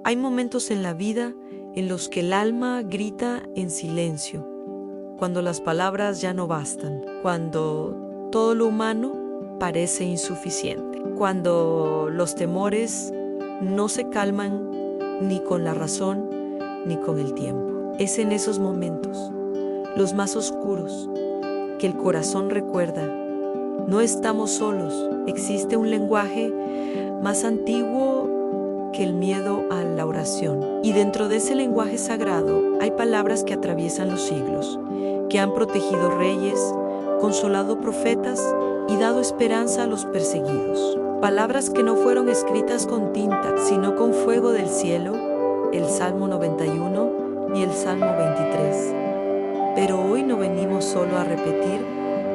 Hay momentos en la vida en los que el alma grita en silencio, cuando las palabras ya no bastan, cuando todo lo humano parece insuficiente, cuando los temores no se calman ni con la razón ni con el tiempo. Es en esos momentos, los más oscuros, que el corazón recuerda: no estamos solos, existe un lenguaje más antiguo que el miedo a la oración. Y dentro de ese lenguaje sagrado hay palabras que atraviesan los siglos, que han protegido reyes, consolado profetas y dado esperanza a los perseguidos. Palabras que no fueron escritas con tinta, sino con fuego del cielo, el Salmo 91 y el Salmo 23. Pero hoy no venimos solo a repetir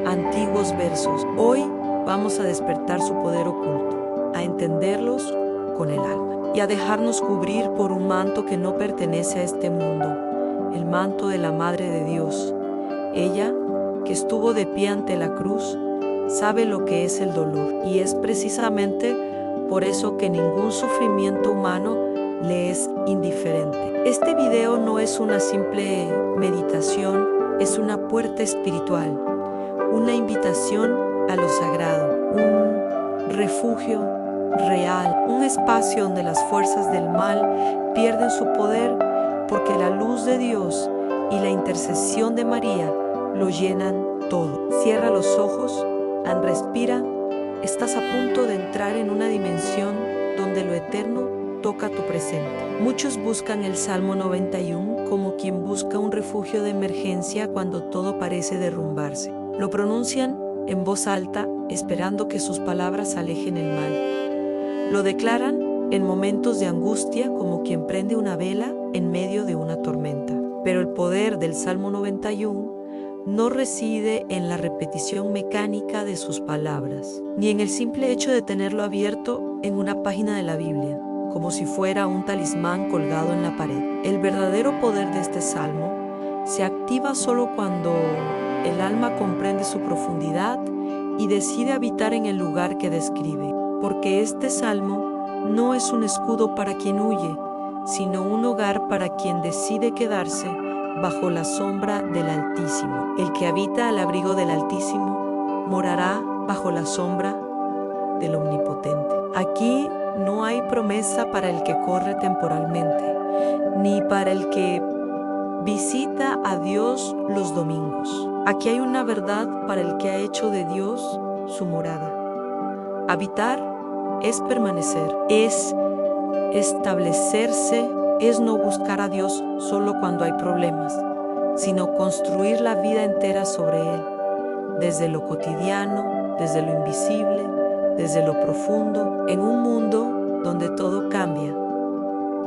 antiguos versos. Hoy vamos a despertar su poder oculto, a entenderlos con el alma y a dejarnos cubrir por un manto que no pertenece a este mundo, el manto de la Madre de Dios. Ella, que estuvo de pie ante la cruz, sabe lo que es el dolor, y es precisamente por eso que ningún sufrimiento humano le es indiferente. Este video no es una simple meditación, es una puerta espiritual, una invitación a lo sagrado, un refugio real, un espacio donde las fuerzas del mal pierden su poder porque la luz de Dios y la intercesión de María lo llenan todo. Cierra los ojos, respira. Estás a punto de entrar en una dimensión donde lo eterno toca tu presente. Muchos buscan el Salmo 91 como quien busca un refugio de emergencia cuando todo parece derrumbarse. Lo pronuncian en voz alta, esperando que sus palabras alejen el mal. Lo declaran en momentos de angustia como quien prende una vela en medio de una tormenta. Pero el poder del Salmo 91 no reside en la repetición mecánica de sus palabras, ni en el simple hecho de tenerlo abierto en una página de la Biblia, como si fuera un talismán colgado en la pared. El verdadero poder de este salmo se activa solo cuando el alma comprende su profundidad y decide habitar en el lugar que describe, porque este salmo no es un escudo para quien huye, sino un hogar para quien decide quedarse bajo la sombra del Altísimo. El que habita al abrigo del Altísimo morará bajo la sombra del Omnipotente. Aquí no hay promesa para el que corre temporalmente, ni para el que visita a Dios los domingos. Aquí hay una verdad para el que ha hecho de Dios su morada. Habitar es permanecer, es establecerse, es no buscar a Dios solo cuando hay problemas, sino construir la vida entera sobre Él, desde lo cotidiano, desde lo invisible, desde lo profundo, en un mundo donde todo cambia,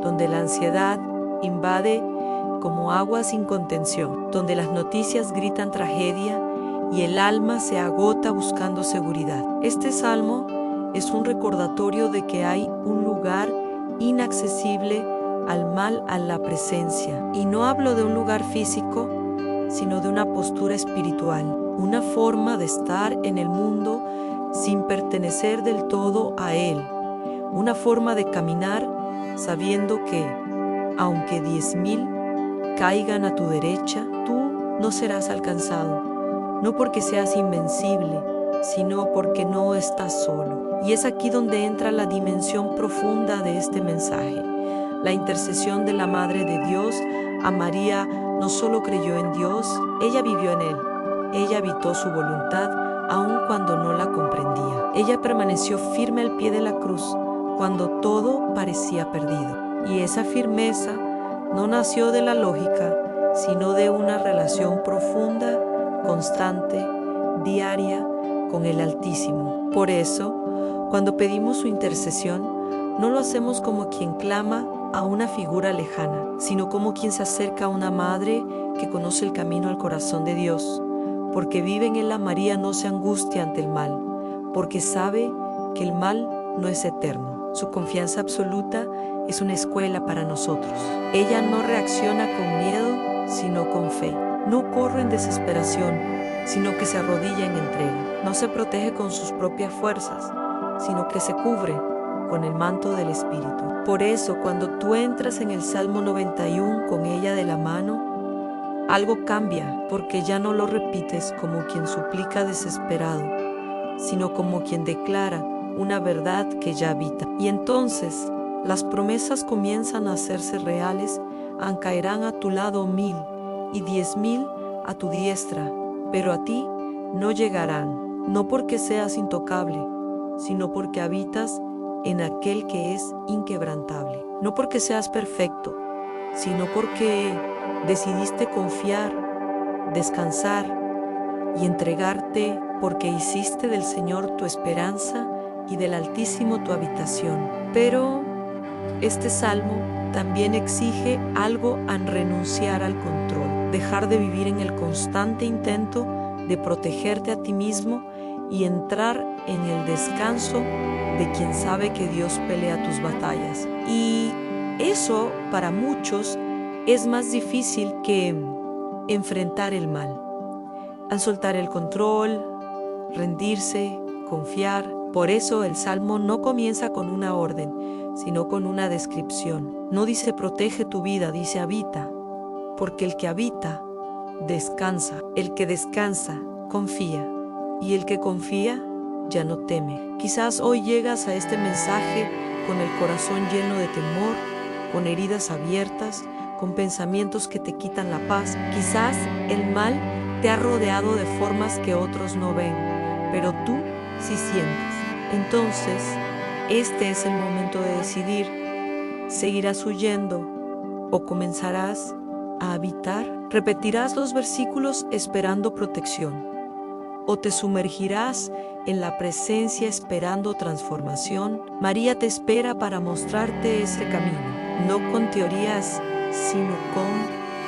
donde la ansiedad invade como agua sin contención, donde las noticias gritan tragedia y el alma se agota buscando seguridad. Este salmo es un recordatorio de que hay un lugar inaccesible al mal, a la presencia. Y no hablo de un lugar físico, sino de una postura espiritual, una forma de estar en el mundo sin pertenecer del todo a Él, una forma de caminar sabiendo que, aunque 10,000 caigan a tu derecha, tú no serás alcanzado, no porque seas invencible, sino porque no estás solo. Y es aquí donde entra la dimensión profunda de este mensaje. La intercesión de la Madre de Dios a María no solo creyó en Dios, ella vivió en Él. Ella habitó su voluntad aun cuando no la comprendía. Ella permaneció firme al pie de la cruz cuando todo parecía perdido. Y esa firmeza no nació de la lógica, sino de una relación profunda, constante, diaria con el Altísimo. Por eso, cuando pedimos su intercesión, no lo hacemos como quien clama a una figura lejana, sino como quien se acerca a una madre que conoce el camino al corazón de Dios, porque vive en él. María no se angustia ante el mal, porque sabe que el mal no es eterno. Su confianza absoluta es una escuela para nosotros. Ella no reacciona con miedo, sino con fe. No corre en desesperación, sino que se arrodilla en entrega. No se protege con sus propias fuerzas, sino que se cubre con el manto del Espíritu. Por eso, cuando tú entras en el Salmo 91 con ella de la mano, algo cambia, porque ya no lo repites como quien suplica desesperado, sino como quien declara una verdad que ya habita. Y entonces las promesas comienzan a hacerse reales. Caerán a tu lado 1000 y 10,000 a tu diestra, pero a ti no llegarán, no porque seas intocable, sino porque habitas en aquel que es inquebrantable. No porque seas perfecto, sino porque decidiste confiar, descansar y entregarte, porque hiciste del Señor tu esperanza y del Altísimo tu habitación. Pero este salmo también exige algo al renunciar al control, dejar de vivir en el constante intento de protegerte a ti mismo y entrar en el descanso de quien sabe que Dios pelea tus batallas. Y eso para muchos es más difícil que enfrentar el mal. Al soltar el control, rendirse, confiar. Por eso el Salmo no comienza con una orden, sino con una descripción. No dice protege tu vida, dice habita, porque el que habita, descansa. El que descansa, confía, y el que confía, ya no teme. Quizás hoy llegas a este mensaje con el corazón lleno de temor, con heridas abiertas, con pensamientos que te quitan la paz. Quizás el mal te ha rodeado de formas que otros no ven, pero tú sí sientes. Entonces, este es el momento de decidir. ¿Seguirás huyendo o comenzarás a habitar? ¿Repetirás los versículos esperando protección? ¿O te sumergirás en la presencia esperando transformación? María te espera para mostrarte ese camino, no con teorías, sino con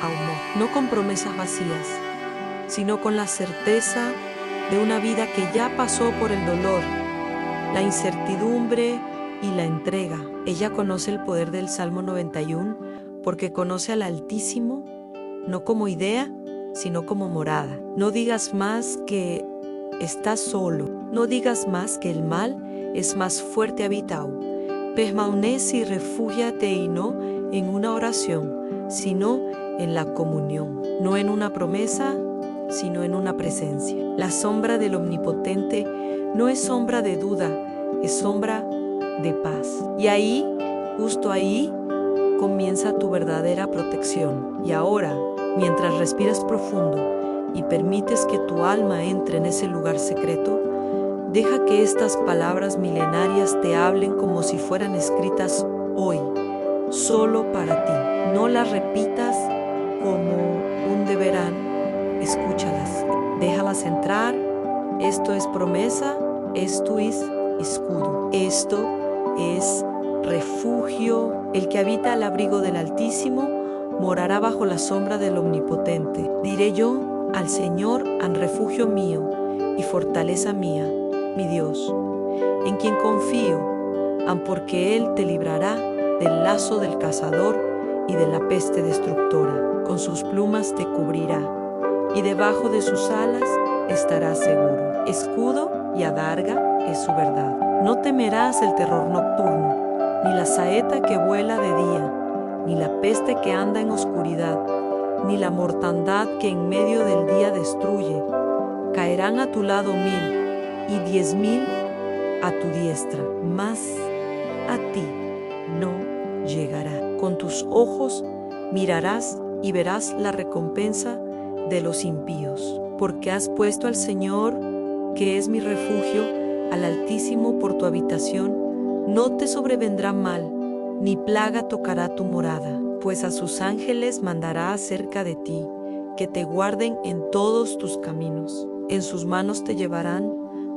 amor, no con promesas vacías, sino con la certeza de una vida que ya pasó por el dolor, la incertidumbre y la entrega. Ella conoce el poder del Salmo 91 porque conoce al Altísimo, no como idea, sino como morada. No digas más que estás solo, no digas más que el mal es más fuerte habitado. Permanece y refúgiate y no en una oración, sino en la comunión, no en una promesa, sino en una presencia. La sombra del Omnipotente no es sombra de duda, es sombra de paz. Y ahí, justo ahí, comienza tu verdadera protección. Y ahora, mientras respiras profundo y permites que tu alma entre en ese lugar secreto, deja que estas palabras milenarias te hablen como si fueran escritas hoy, solo para ti. No las repitas como un deberán, escúchalas, déjalas entrar. Esto es promesa, esto es escudo, esto es refugio. El que habita al abrigo del Altísimo morará bajo la sombra del Omnipotente. Diré yo al Señor, al refugio mío y fortaleza mía, mi Dios, en quien confío, porque Él te librará del lazo del cazador y de la peste destructora. Con sus plumas te cubrirá, y debajo de sus alas estarás seguro. Escudo y adarga es su verdad. No temerás el terror nocturno, ni la saeta que vuela de día, ni la peste que anda en oscuridad, ni la mortandad que en medio del día destruye. Caerán a tu lado 1000 y 10,000 a tu diestra, mas a ti no llegará. Con tus ojos mirarás y verás la recompensa de los impíos, porque has puesto al Señor, que es mi refugio, al Altísimo por tu habitación. No te sobrevendrá mal, ni plaga tocará tu morada, pues a sus ángeles mandará acerca de ti, que te guarden en todos tus caminos. En sus manos te llevarán,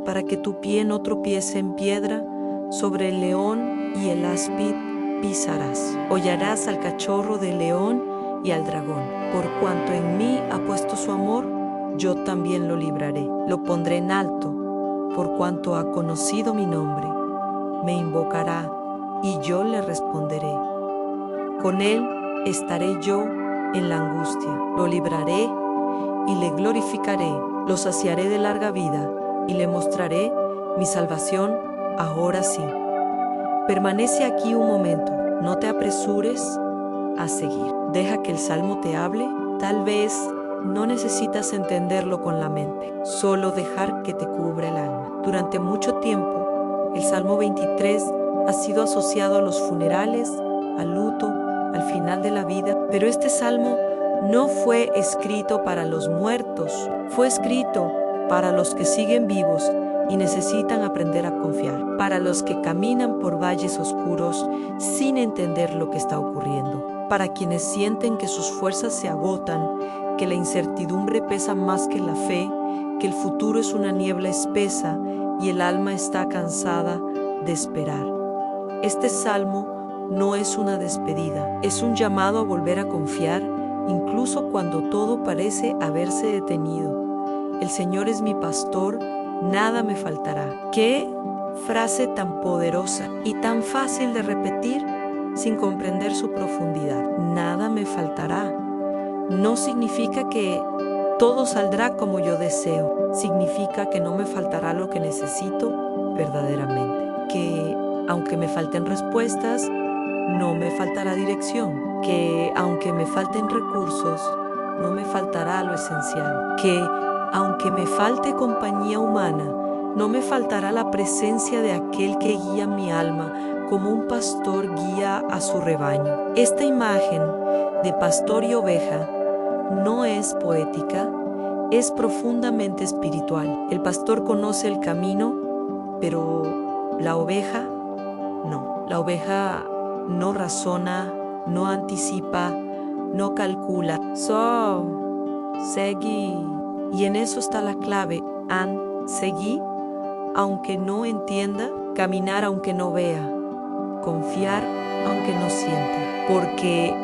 para que tu pie no tropiece en piedra. Sobre el león y el áspid pisarás. Hollarás al cachorro del león y al dragón. Por cuanto en mí ha puesto su amor, yo también lo libraré. Lo pondré en alto, por cuanto ha conocido mi nombre. Me invocará, y yo le responderé. Con él estaré yo en la angustia. Lo libraré y le glorificaré. Lo saciaré de larga vida y le mostraré mi salvación. Ahora sí. Permanece aquí un momento, no te apresures a seguir. Deja que el Salmo te hable. Tal vez no necesitas entenderlo con la mente, solo dejar que te cubra el alma. Durante mucho tiempo, el Salmo 23 ha sido asociado a los funerales, al luto, al final de la vida, pero este Salmo no fue escrito para los muertos, fue escrito para los que siguen vivos y necesitan aprender a confiar, para los que caminan por valles oscuros sin entender lo que está ocurriendo, para quienes sienten que sus fuerzas se agotan, que la incertidumbre pesa más que la fe, que el futuro es una niebla espesa y el alma está cansada de esperar. Este salmo no es una despedida, es un llamado a volver a confiar, incluso cuando todo parece haberse detenido. El Señor es mi pastor, nada me faltará. ¡Qué frase tan poderosa y tan fácil de repetir sin comprender su profundidad! Nada me faltará. No significa que todo saldrá como yo deseo. Significa que no me faltará lo que necesito verdaderamente. Que aunque me falten respuestas, no me faltará dirección. Que aunque me falten recursos, no me faltará lo esencial. Que aunque me falte compañía humana, no me faltará la presencia de aquel que guía mi alma como un pastor guía a su rebaño. Esta imagen de pastor y oveja no es poética, es profundamente espiritual. El pastor conoce el camino, pero la oveja no. La oveja no razona, no anticipa, no calcula. Seguí. Y en eso está la clave. Seguí, aunque no entienda, caminar aunque no vea, confiar aunque no sienta. Porque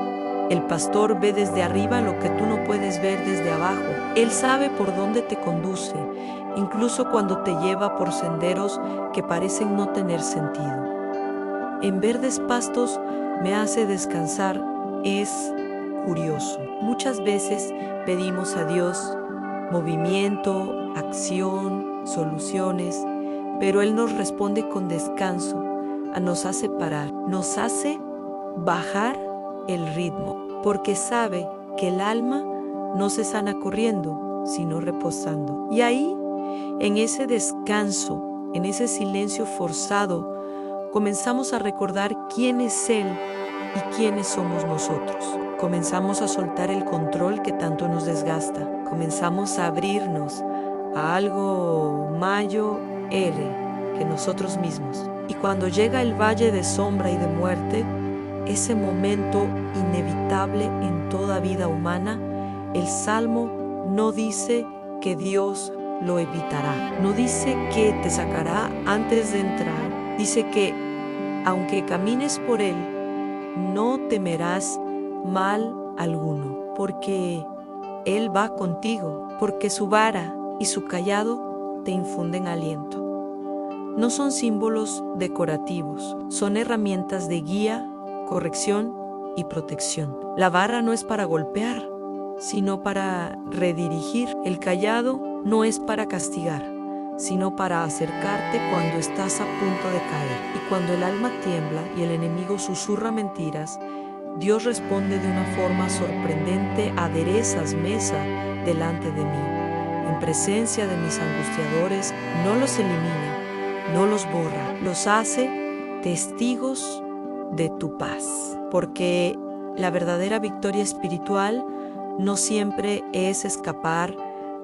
el pastor ve desde arriba lo que tú no puedes ver desde abajo. Él sabe por dónde te conduce, incluso cuando te lleva por senderos que parecen no tener sentido. En verdes pastos me hace descansar. Es curioso. Muchas veces pedimos a Dios movimiento, acción, soluciones, pero Él nos responde con descanso, nos hace parar, nos hace bajar el ritmo, porque sabe que el alma no se sana corriendo, sino reposando. Y ahí, en ese descanso, en ese silencio forzado, comenzamos a recordar quién es Él y quiénes somos nosotros. Comenzamos a soltar el control que tanto nos desgasta. Comenzamos a abrirnos a algo mayor que nosotros mismos. Y cuando llega el valle de sombra y de muerte, ese momento inevitable en toda vida humana, el Salmo no dice que Dios lo evitará. No dice que te sacará antes de entrar. Dice que aunque camines por él, no temerás mal alguno, porque Él va contigo, porque su vara y su cayado te infunden aliento. No son símbolos decorativos, son herramientas de guía, corrección y protección. La vara no es para golpear, sino para redirigir. El cayado no es para castigar, sino para acercarte cuando estás a punto de caer. Y cuando el alma tiembla y el enemigo susurra mentiras, Dios responde de una forma sorprendente: aderezas mesa delante de mí. En presencia de mis angustiadores, no los elimina, no los borra, los hace testigos de tu paz. Porque la verdadera victoria espiritual no siempre es escapar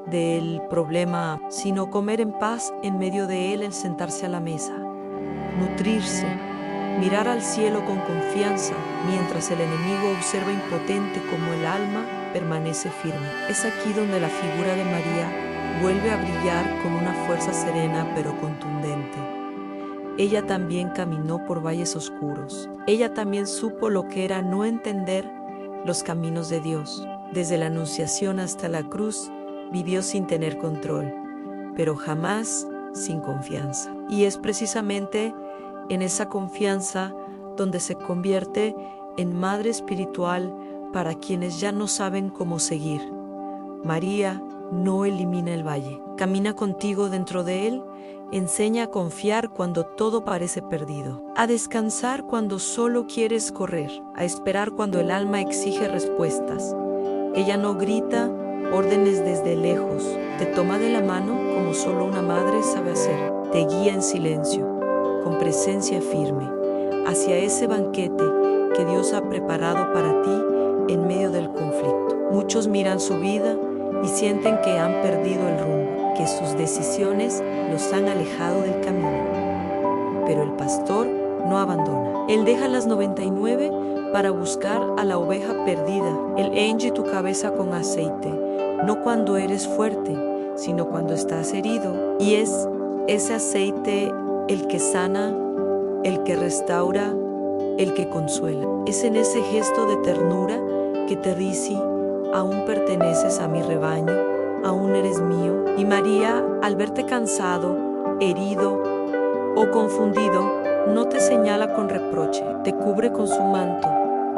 del problema, sino comer en paz en medio de él, el sentarse a la mesa, nutrirse, mirar al cielo con confianza, mientras el enemigo observa impotente como el alma permanece firme. Es aquí donde la figura de María vuelve a brillar con una fuerza serena pero contundente. Ella también caminó por valles oscuros. Ella también supo lo que era no entender los caminos de Dios. Desde la Anunciación hasta la cruz, vivió sin tener control, pero jamás sin confianza. Y es precisamente en esa confianza donde se convierte en madre espiritual para quienes ya no saben cómo seguir. María no elimina el valle, camina contigo dentro de él Enseña a confiar cuando todo parece perdido, a descansar cuando solo quieres correr, a esperar cuando el alma exige respuestas. Ella no grita órdenes desde lejos, te toma de la mano como solo una madre sabe hacer, te guía en silencio, con presencia firme, hacia ese banquete que Dios ha preparado para ti en medio del conflicto. Muchos miran su vida y sienten que han perdido el rumbo, que sus decisiones los han alejado del camino. Pero el pastor no abandona. Él deja las 99 para buscar a la oveja perdida. Él unge tu cabeza con aceite, no cuando eres fuerte, sino cuando estás herido. Y es ese aceite el que sana, el que restaura, el que consuela. Es en ese gesto de ternura que te dice: aún perteneces a mi rebaño, aún eres mío. Y María, al verte cansado, herido o confundido, no te señala con reproche, te cubre con su manto,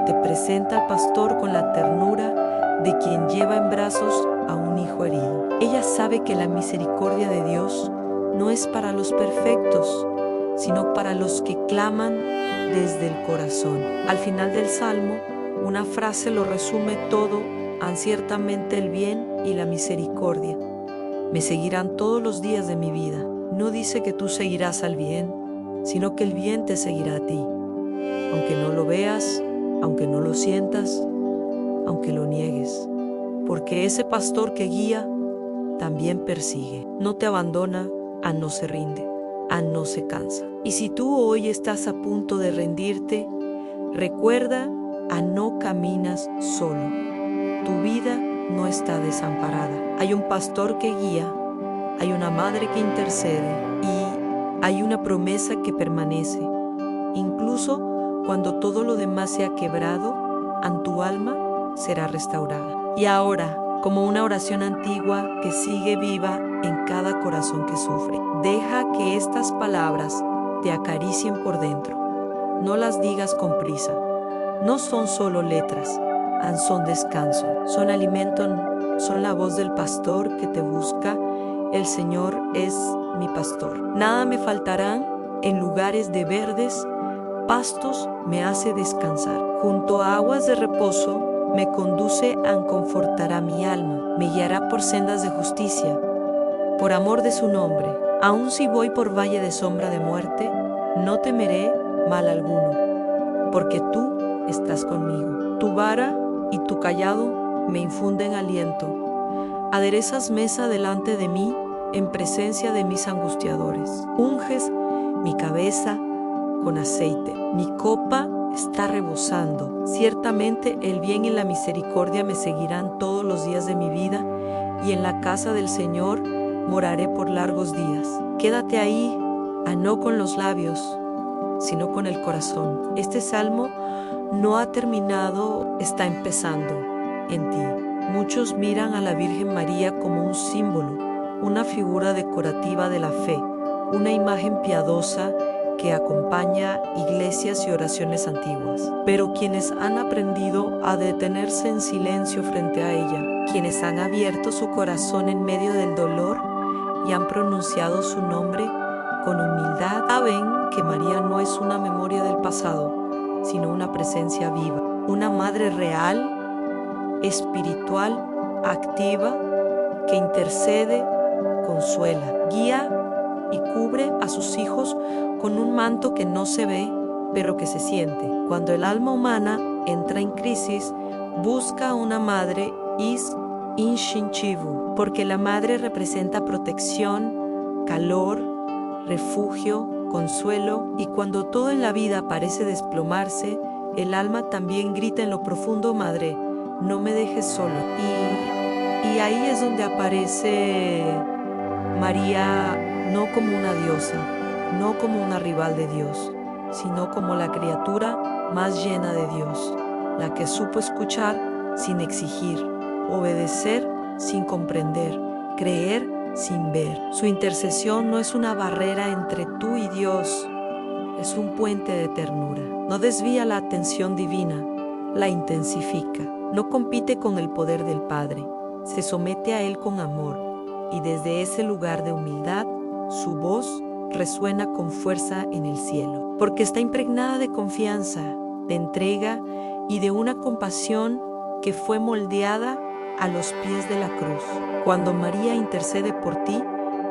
te presenta al pastor con la ternura de quien lleva en brazos a un hijo herido. Ella sabe que la misericordia de Dios no es para los perfectos, sino para los que claman desde el corazón. Al final del Salmo, una frase lo resume todo: ciertamente el bien y la misericordia me seguirán todos los días de mi vida. No dice que tú seguirás al bien, sino que el bien te seguirá a ti, aunque no lo veas, aunque no lo sientas, aunque lo niegues, porque ese pastor que guía también persigue, no te abandona, no se rinde, no se cansa. Y si tú hoy estás a punto de rendirte, recuerda, no caminas solo. Tu vida no está desamparada. Hay un pastor que guía, hay una madre que intercede y hay una promesa que permanece. Incluso cuando todo lo demás se ha quebrado, tu alma será restaurada. Y ahora, como una oración antigua que sigue viva en cada corazón que sufre, deja que estas palabras te acaricien por dentro. No las digas con prisa. No son solo letras, son descanso, son alimento, son la voz del pastor que te busca. El Señor es mi pastor. Nada me faltarán, en lugares de verdes pastos me hace descansar. Junto a aguas de reposo me conduce confortará mi alma. Me guiará por sendas de justicia, por amor de su nombre. Aun si voy por valle de sombra de muerte, no temeré mal alguno, porque tú estás conmigo. Tu vara y tu cayado me infunden aliento. Aderezas mesa delante de mí en presencia de mis angustiadores. Unges mi cabeza con aceite. Mi copa está rebosando. Ciertamente el bien y la misericordia me seguirán todos los días de mi vida, y en la casa del Señor moraré por largos días. Quédate ahí, no con los labios, sino con el corazón. Este salmo no ha terminado, está empezando en ti. Muchos miran a la Virgen María como un símbolo, una figura decorativa de la fe, una imagen piadosa que acompaña iglesias y oraciones antiguas. Pero quienes han aprendido a detenerse en silencio frente a ella, quienes han abierto su corazón en medio del dolor y han pronunciado su nombre con humildad, saben que María no es una memoria del pasado, sino una presencia viva, una madre real, espiritual, activa, que intercede, consuela, guía y cubre a sus hijos con un manto que no se ve, pero que se siente. Cuando el alma humana entra en crisis, busca a una madre inshinchivu, porque la madre representa protección, calor, refugio, consuelo, y cuando todo en la vida parece desplomarse, el alma también grita en lo profundo: Madre, no me dejes solo. Y ahí es donde aparece María, no como una diosa, no como una rival de Dios, sino como la criatura más llena de Dios, la que supo escuchar sin exigir, obedecer sin comprender, creer sin ver. Su intercesión no es una barrera entre tú y Dios, es un puente de ternura. No desvía la atención divina, la intensifica. No compite con el poder del Padre, se somete a Él con amor, y desde ese lugar de humildad, su voz resuena con fuerza en el cielo, porque está impregnada de confianza, de entrega y de una compasión que fue moldeada a los pies de la cruz. Cuando María intercede por ti,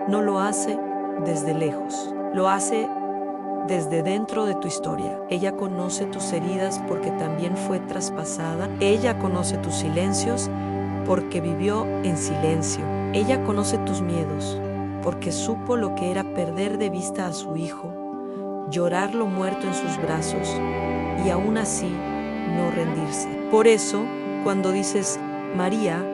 no lo hace desde lejos, lo hace desde dentro de tu historia. Ella conoce tus heridas porque también fue traspasada. Ella conoce tus silencios porque vivió en silencio. Ella conoce tus miedos porque supo lo que era perder de vista a su hijo, llorarlo muerto en sus brazos y aún así no rendirse. Por eso, cuando dices, María,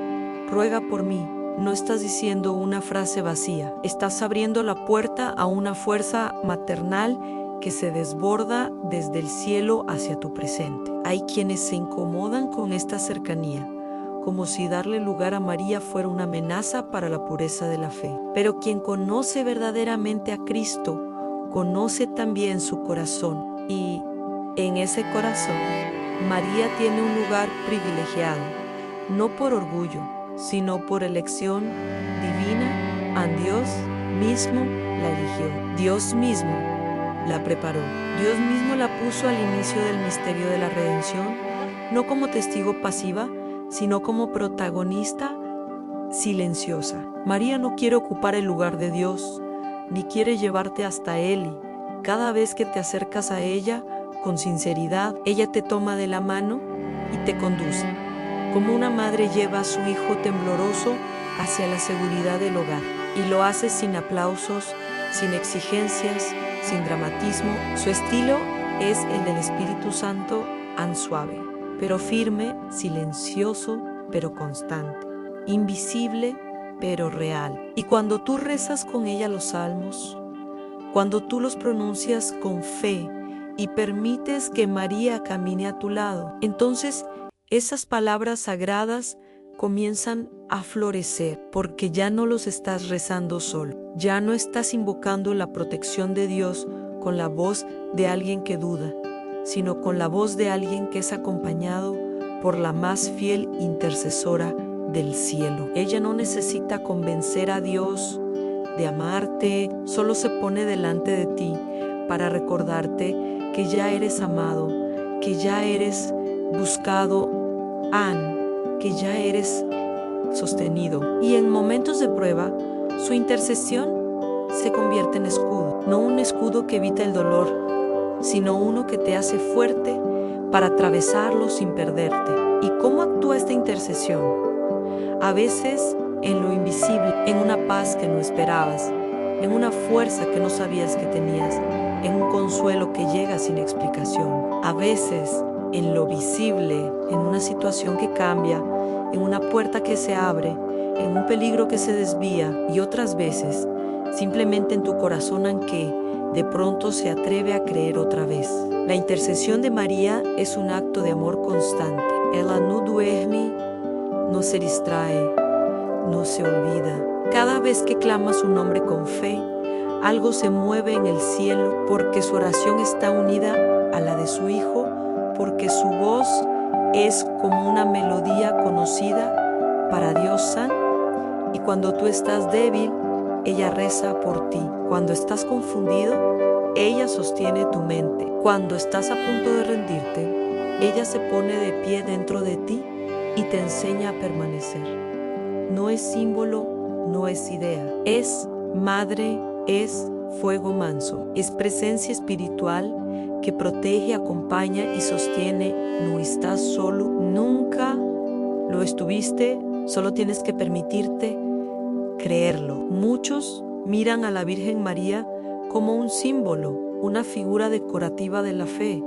ruega por mí, no estás diciendo una frase vacía. Estás abriendo la puerta a una fuerza maternal que se desborda desde el cielo hacia tu presente. Hay quienes se incomodan con esta cercanía, como si darle lugar a María fuera una amenaza para la pureza de la fe. Pero quien conoce verdaderamente a Cristo, conoce también su corazón. Y en ese corazón, María tiene un lugar privilegiado, no por orgullo, sino por elección divina. A Dios mismo la eligió. Dios mismo la preparó. Dios mismo la puso al inicio del misterio de la redención, no como testigo pasiva, sino como protagonista silenciosa. María no quiere ocupar el lugar de Dios, ni quiere llevarte hasta Él. Cada vez que te acercas a ella con sinceridad, ella te toma de la mano y te conduce, como una madre lleva a su hijo tembloroso hacia la seguridad del hogar. Y lo hace sin aplausos, sin exigencias, sin dramatismo. Su estilo es el del Espíritu Santo, suave, pero firme, silencioso, pero constante, invisible, pero real. Y cuando tú rezas con ella los salmos, cuando tú los pronuncias con fe y permites que María camine a tu lado, entonces esas palabras sagradas comienzan a florecer, porque ya no los estás rezando solo, ya no estás invocando la protección de Dios con la voz de alguien que duda, sino con la voz de alguien que es acompañado por la más fiel intercesora del cielo. Ella no necesita convencer a Dios de amarte, solo se pone delante de ti para recordarte que ya eres amado, que ya eres buscado, que ya eres sostenido. Y en momentos de prueba, su intercesión se convierte en escudo, no un escudo que evita el dolor, sino uno que te hace fuerte para atravesarlo sin perderte. ¿Y cómo actúa esta intercesión? A veces en lo invisible, en una paz que no esperabas, en una fuerza que no sabías que tenías, en un consuelo que llega sin explicación. A veces en lo visible, en una situación que cambia, en una puerta que se abre, en un peligro que se desvía, y otras veces simplemente en tu corazón en que de pronto se atreve a creer otra vez. La intercesión de María es un acto de amor constante. Ella no duerme, no se distrae, no se olvida. Cada vez que clama su nombre con fe, algo se mueve en el cielo, porque su oración está unida a la de su Hijo, porque su voz es como una melodía conocida para Dios Santo. Y cuando tú estás débil, ella reza por ti. Cuando estás confundido, ella sostiene tu mente. Cuando estás a punto de rendirte, ella se pone de pie dentro de ti y te enseña a permanecer. No es símbolo, no es idea. Es madre, es fuego manso. Es presencia espiritual que protege, acompaña y sostiene. No estás solo, nunca lo estuviste, solo tienes que permitirte creerlo. Muchos miran a la Virgen María como un símbolo, una figura decorativa de la fe,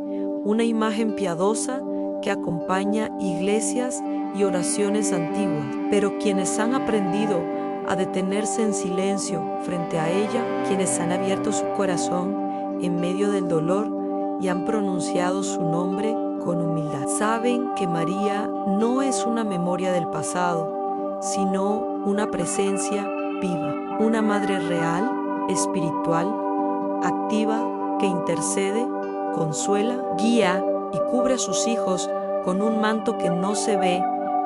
una imagen piadosa que acompaña iglesias y oraciones antiguas. Pero quienes han aprendido a detenerse en silencio frente a ella, quienes han abierto su corazón en medio del dolor y han pronunciado su nombre con humildad, saben que María no es una memoria del pasado, sino una presencia viva, una madre real, espiritual, activa, que intercede, consuela, guía y cubre a sus hijos con un manto que no se ve,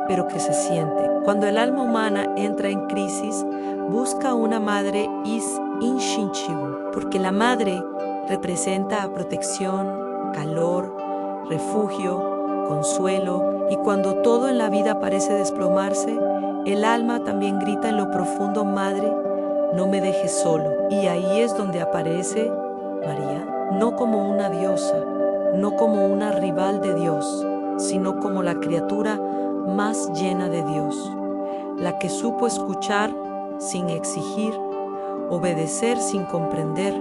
pero que se siente. Cuando el alma humana entra en crisis, busca una madre instintivo, porque la madre representa protección, calor, refugio, consuelo, y cuando todo en la vida parece desplomarse, el alma también grita en lo profundo: Madre, no me dejes solo. Y ahí es donde aparece María, no como una diosa, no como una rival de Dios, sino como la criatura más llena de Dios, la que supo escuchar sin exigir, obedecer sin comprender,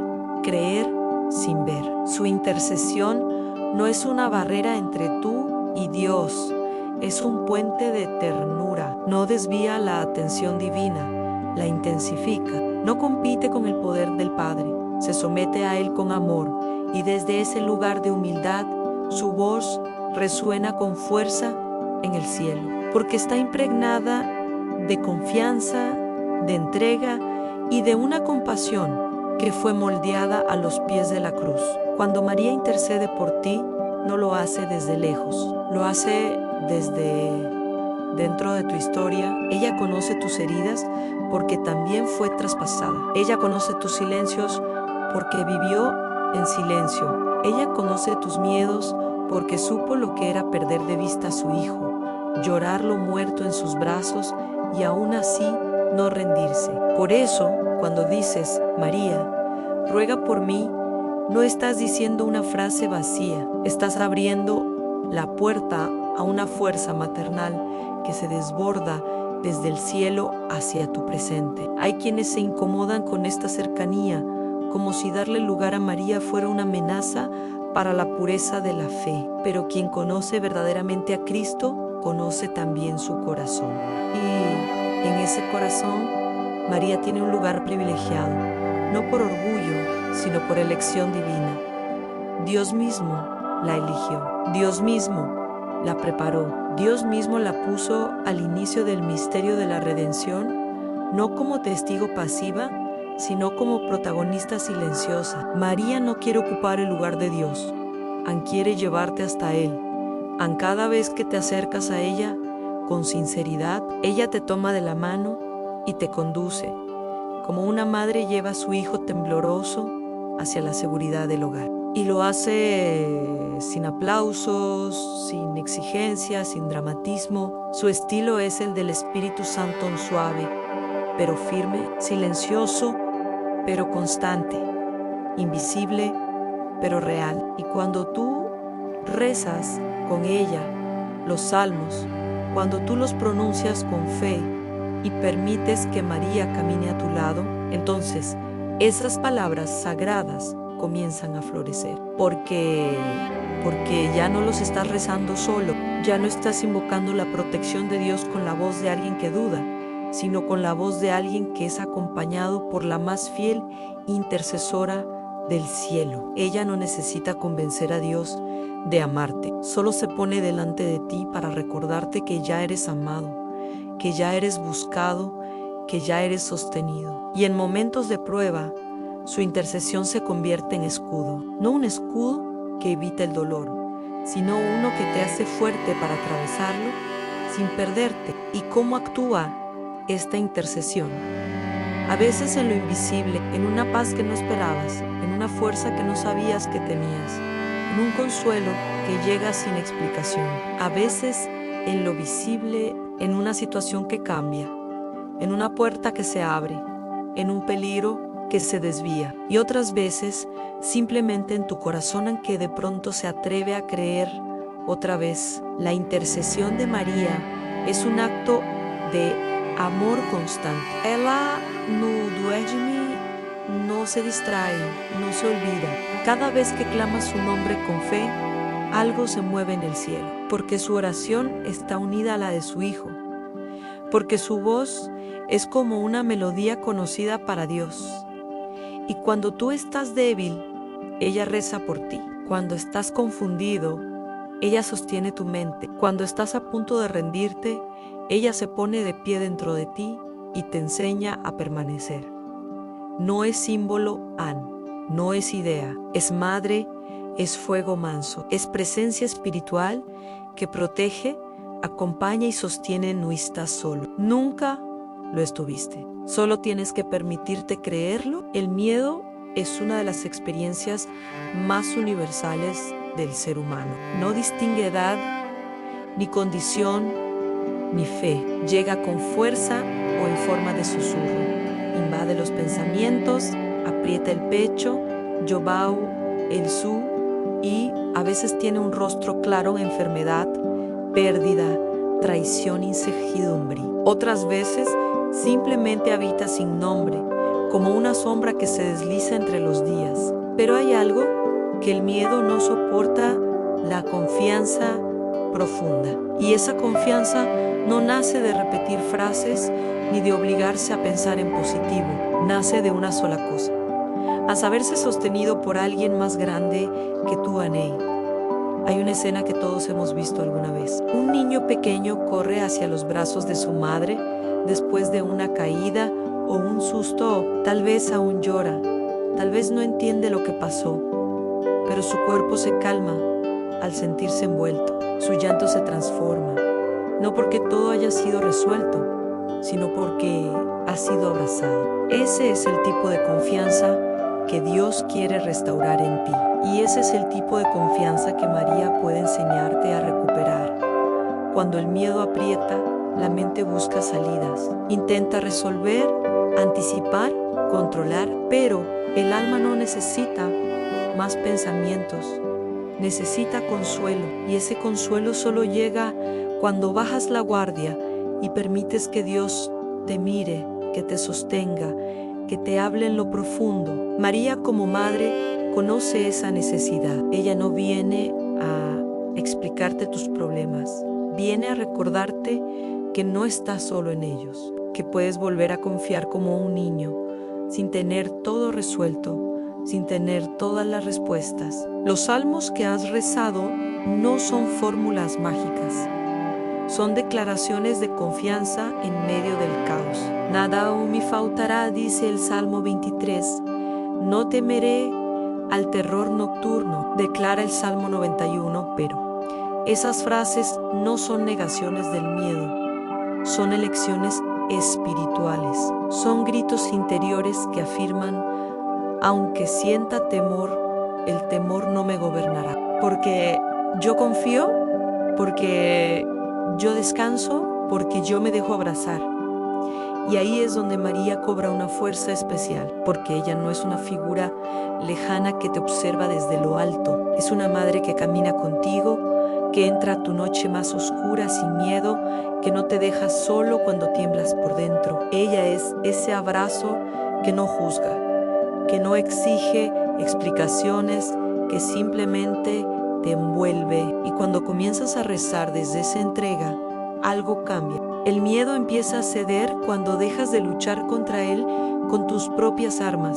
creer sin ver. Su intercesión no es una barrera entre tú y Dios, es un puente de ternura. No desvía la atención divina, la intensifica. No compite con el poder del Padre, se somete a Él con amor, y desde ese lugar de humildad, su voz resuena con fuerza en el cielo, porque está impregnada de confianza, de entrega y de una compasión que fue moldeada a los pies de la cruz. Cuando María intercede por ti, no lo hace desde lejos, lo hace desde dentro de tu historia. Ella conoce tus heridas porque también fue traspasada. Ella conoce tus silencios porque vivió en silencio. Ella conoce tus miedos porque supo lo que era perder de vista a su hijo, llorarlo muerto en sus brazos y aún así no rendirse. Por eso, cuando dices: María, ruega por mí, no estás diciendo una frase vacía, estás abriendo la puerta a una fuerza maternal que se desborda desde el cielo hacia tu presente. Hay quienes se incomodan con esta cercanía, como si darle lugar a María fuera una amenaza para la pureza de la fe. Pero quien conoce verdaderamente a Cristo, conoce también su corazón. Y en ese corazón, María tiene un lugar privilegiado, no por orgullo, sino por elección divina. Dios mismo la eligió, Dios mismo la preparó, Dios mismo la puso al inicio del misterio de la redención, no como testigo pasiva, sino como protagonista silenciosa. María no quiere ocupar el lugar de Dios, quiere llevarte hasta Él. Cada vez que te acercas a ella con sinceridad, ella te toma de la mano y te conduce, como una madre lleva a su hijo tembloroso hacia la seguridad del hogar. Y lo hace sin aplausos, sin exigencias, sin dramatismo. Su estilo es el del Espíritu Santo, suave, pero firme, silencioso, pero constante, invisible, pero real. Y cuando tú rezas con ella los salmos, cuando tú los pronuncias con fe y permites que María camine a tu lado, entonces esas palabras sagradas comienzan a florecer, porque ya no los estás rezando solo, ya no estás invocando la protección de Dios con la voz de alguien que duda, sino con la voz de alguien que es acompañado por la más fiel intercesora del cielo. Ella no necesita convencer a Dios de amarte, solo se pone delante de ti para recordarte que ya eres amado, que ya eres buscado, que ya eres sostenido. Y en momentos de prueba, su intercesión se convierte en escudo, no un escudo que evita el dolor, sino uno que te hace fuerte para atravesarlo sin perderte. ¿Y cómo actúa esta intercesión? A veces en lo invisible, en una paz que no esperabas, en una fuerza que no sabías que tenías, en un consuelo que llega sin explicación. A veces en lo visible, en una situación que cambia, en una puerta que se abre, en un peligro que se desvía. Y otras veces simplemente en tu corazón en que de pronto se atreve a creer otra vez. La intercesión de María es un acto de amor constante. Ela no duerme, no se distrae, no se olvida. Cada vez que clama su nombre con fe, algo se mueve en el cielo, porque su oración está unida a la de su Hijo, porque su voz es como una melodía conocida para Dios. Y cuando tú estás débil, ella reza por ti. Cuando estás confundido, ella sostiene tu mente. Cuando estás a punto de rendirte, ella se pone de pie dentro de ti y te enseña a permanecer. No es símbolo, no es idea, es madre, es fuego manso, es presencia espiritual que protege, acompaña y sostiene. No estás solo. Nunca lo estuviste. Solo tienes que permitirte creerlo. El miedo es una de las experiencias más universales del ser humano. No distingue edad, ni condición, ni fe. Llega con fuerza o en forma de susurro. Invade los pensamientos, aprieta el pecho, Yobau, el Su, y a veces tiene un rostro claro, enfermedad, pérdida, traición, incertidumbre. Otras veces simplemente habita sin nombre, como una sombra que se desliza entre los días. Pero hay algo que el miedo no soporta: la confianza profunda. Y esa confianza no nace de repetir frases ni de obligarse a pensar en positivo. Nace de una sola cosa: a saberse sostenido por alguien más grande que tú, Anei. Hay una escena que todos hemos visto alguna vez. Un niño pequeño corre hacia los brazos de su madre después de una caída o un susto. Tal vez aún llora, tal vez no entiende lo que pasó, pero su cuerpo se calma al sentirse envuelto. Su llanto se transforma, no porque todo haya sido resuelto, sino porque ha sido abrazado. Ese es el tipo de confianza que Dios quiere restaurar en ti. Y ese es el tipo de confianza que María puede enseñarte a recuperar. Cuando el miedo aprieta, la mente busca salidas. Intenta resolver, anticipar, controlar, pero el alma no necesita más pensamientos. Necesita consuelo, y ese consuelo solo llega cuando bajas la guardia y permites que Dios te mire, que te sostenga, que te hable en lo profundo. María, como madre, conoce esa necesidad. Ella no viene a explicarte tus problemas, viene a recordarte que no estás solo en ellos, que puedes volver a confiar como un niño, sin tener todo resuelto, sin tener todas las respuestas. Los salmos que has rezado no son fórmulas mágicas, son declaraciones de confianza en medio del caos. Nada aún me faltará, dice el Salmo 23. No temeré al terror nocturno, declara el Salmo 91, pero esas frases no son negaciones del miedo, son elecciones espirituales, son gritos interiores que afirman: aunque sienta temor, el temor no me gobernará, porque yo confío, porque yo descanso, porque yo me dejo abrazar. Y ahí es donde María cobra una fuerza especial, porque ella no es una figura lejana que te observa desde lo alto. Es una madre que camina contigo, que entra a tu noche más oscura sin miedo, que no te deja solo cuando tiemblas por dentro. Ella es ese abrazo que no juzga, que no exige explicaciones, que simplemente te envuelve. Y cuando comienzas a rezar desde esa entrega, algo cambia. El miedo empieza a ceder cuando dejas de luchar contra él con tus propias armas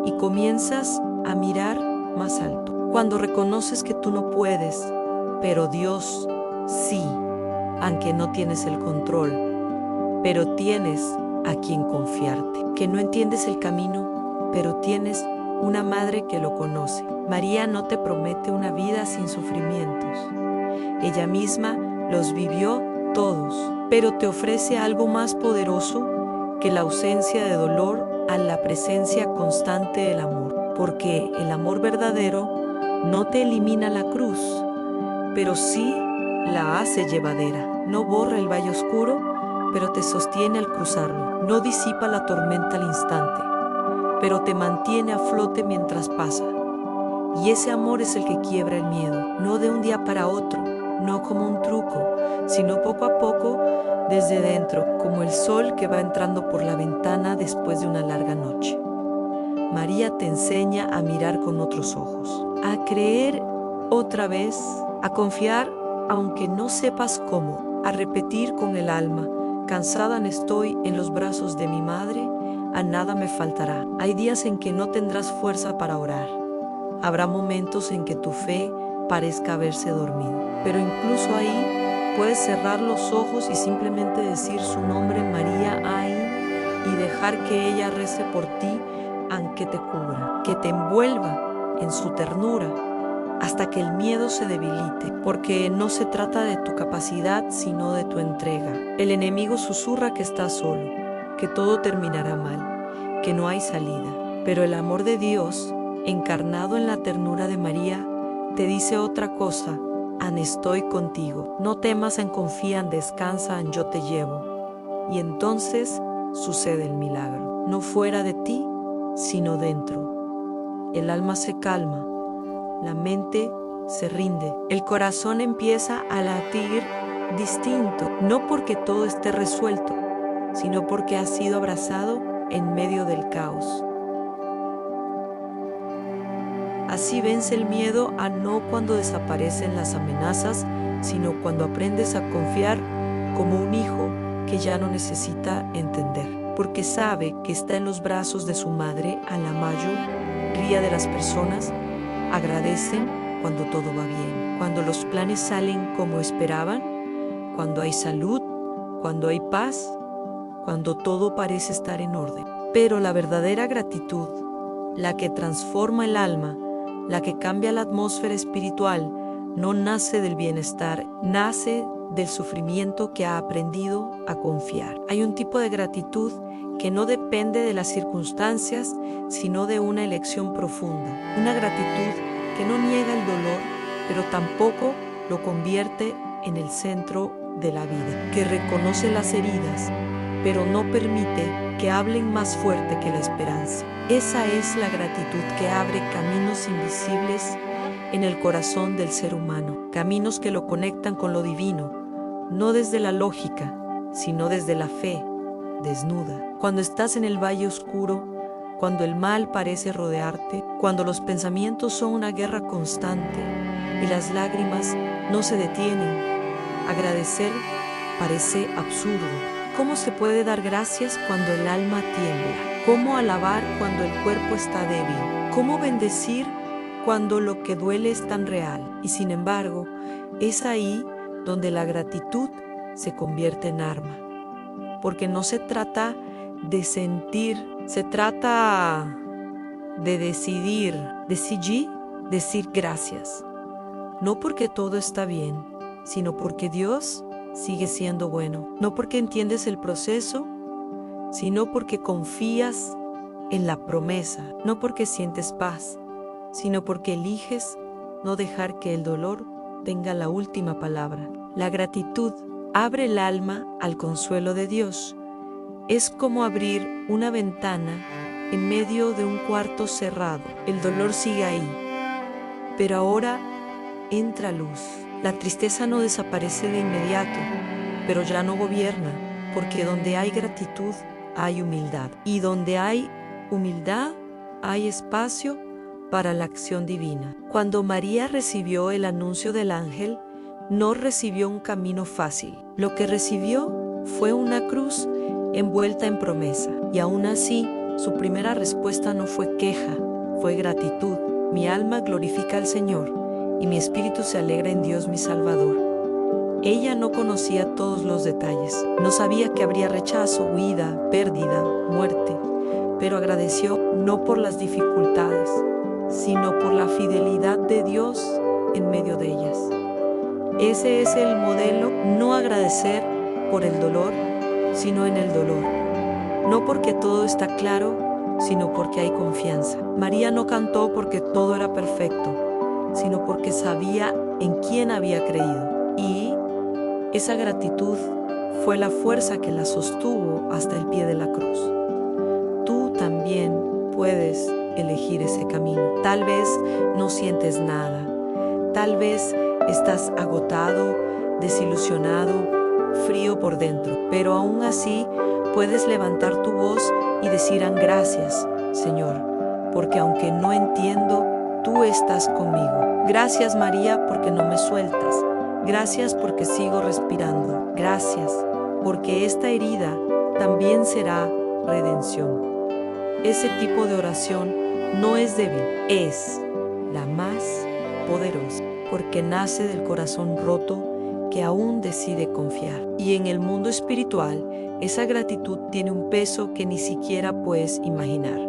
y comienzas a mirar más alto. Cuando reconoces que tú no puedes, pero Dios sí, aunque no tienes el control, pero tienes a quien confiarte. Que no entiendes el camino, pero tienes una madre que lo conoce. María no te promete una vida sin sufrimientos. Ella misma los vivió todos, pero te ofrece algo más poderoso que la ausencia de dolor a la presencia constante del amor. Porque el amor verdadero no te elimina la cruz, pero sí la hace llevadera. No borra el valle oscuro, pero te sostiene al cruzarlo. No disipa la tormenta al instante, pero te mantiene a flote mientras pasa. Y ese amor es el que quiebra el miedo, no de un día para otro, no como un truco, sino poco a poco desde dentro, como el sol que va entrando por la ventana después de una larga noche. María te enseña a mirar con otros ojos, a creer otra vez, a confiar aunque no sepas cómo, a repetir con el alma: cansada estoy en los brazos de mi madre, a nada me faltará. Hay días en que no tendrás fuerza para orar. Habrá momentos en que tu fe parezca haberse dormido, pero incluso ahí puedes cerrar los ojos y simplemente decir su nombre, María, ahí, y dejar que ella rece por ti, aunque te cubra, que te envuelva en su ternura hasta que el miedo se debilite, porque no se trata de tu capacidad, sino de tu entrega. El enemigo susurra que estás solo, que todo terminará mal, que no hay salida. Pero el amor de Dios, encarnado en la ternura de María, te dice otra cosa: An estoy contigo. No temas, en confían, descansan, yo te llevo. Y entonces sucede el milagro. No fuera de ti, sino dentro. El alma se calma, la mente se rinde, el corazón empieza a latir distinto, no porque todo esté resuelto, sino porque ha sido abrazado en medio del caos. Así vence el miedo a no cuando desaparecen las amenazas, sino cuando aprendes a confiar como un hijo que ya no necesita entender, porque sabe que está en los brazos de su madre. A la mayoría de las personas agradecen cuando todo va bien, cuando los planes salen como esperaban, cuando hay salud, cuando hay paz, cuando todo parece estar en orden. Pero la verdadera gratitud, la que transforma el alma, la que cambia la atmósfera espiritual, no nace del bienestar, nace del sufrimiento que ha aprendido a confiar. Hay un tipo de gratitud que no depende de las circunstancias, sino de una elección profunda. Una gratitud que no niega el dolor, pero tampoco lo convierte en el centro de la vida. Que reconoce las heridas, pero no permite que hablen más fuerte que la esperanza. Esa es la gratitud que abre caminos invisibles en el corazón del ser humano, caminos que lo conectan con lo divino, no desde la lógica, sino desde la fe desnuda. Cuando estás en el valle oscuro, cuando el mal parece rodearte, cuando los pensamientos son una guerra constante y las lágrimas no se detienen, agradecer parece absurdo. ¿Cómo se puede dar gracias cuando el alma tiembla? ¿Cómo alabar cuando el cuerpo está débil? ¿Cómo bendecir cuando lo que duele es tan real? Y sin embargo, es ahí donde la gratitud se convierte en arma. Porque no se trata de sentir, se trata de decidir, decir gracias. No porque todo está bien, sino porque Dios sigue siendo bueno. No porque entiendes el proceso, sino porque confías en la promesa. No porque sientes paz, sino porque eliges no dejar que el dolor tenga la última palabra. La gratitud abre el alma al consuelo de Dios. Es como abrir una ventana en medio de un cuarto cerrado. El dolor sigue ahí, pero ahora entra luz. La tristeza no desaparece de inmediato, pero ya no gobierna, porque donde hay gratitud hay humildad. Y donde hay humildad hay espacio para la acción divina. Cuando María recibió el anuncio del ángel, no recibió un camino fácil. Lo que recibió fue una cruz envuelta en promesa. Y aún así, su primera respuesta no fue queja, fue gratitud. Mi alma glorifica al Señor, y mi espíritu se alegra en Dios mi Salvador. Ella no conocía todos los detalles. No sabía que habría rechazo, huida, pérdida, muerte, pero agradeció no por las dificultades, sino por la fidelidad de Dios en medio de ellas. Ese es el modelo: no agradecer por el dolor, sino en el dolor. No porque todo está claro, sino porque hay confianza. María no cantó porque todo era perfecto, sino porque sabía en quién había creído. Y esa gratitud fue la fuerza que la sostuvo hasta el pie de la cruz. Tú también puedes elegir ese camino. Tal vez no sientes nada. Tal vez estás agotado, desilusionado, frío por dentro. Pero aún así puedes levantar tu voz y decir gracias, Señor, porque aunque no entiendo, tú estás conmigo. Gracias, María, porque no me sueltas. Gracias porque sigo respirando. Gracias porque esta herida también será redención. Ese tipo de oración no es débil, es la más poderosa, porque nace del corazón roto que aún decide confiar. Y en el mundo espiritual, esa gratitud tiene un peso que ni siquiera puedes imaginar.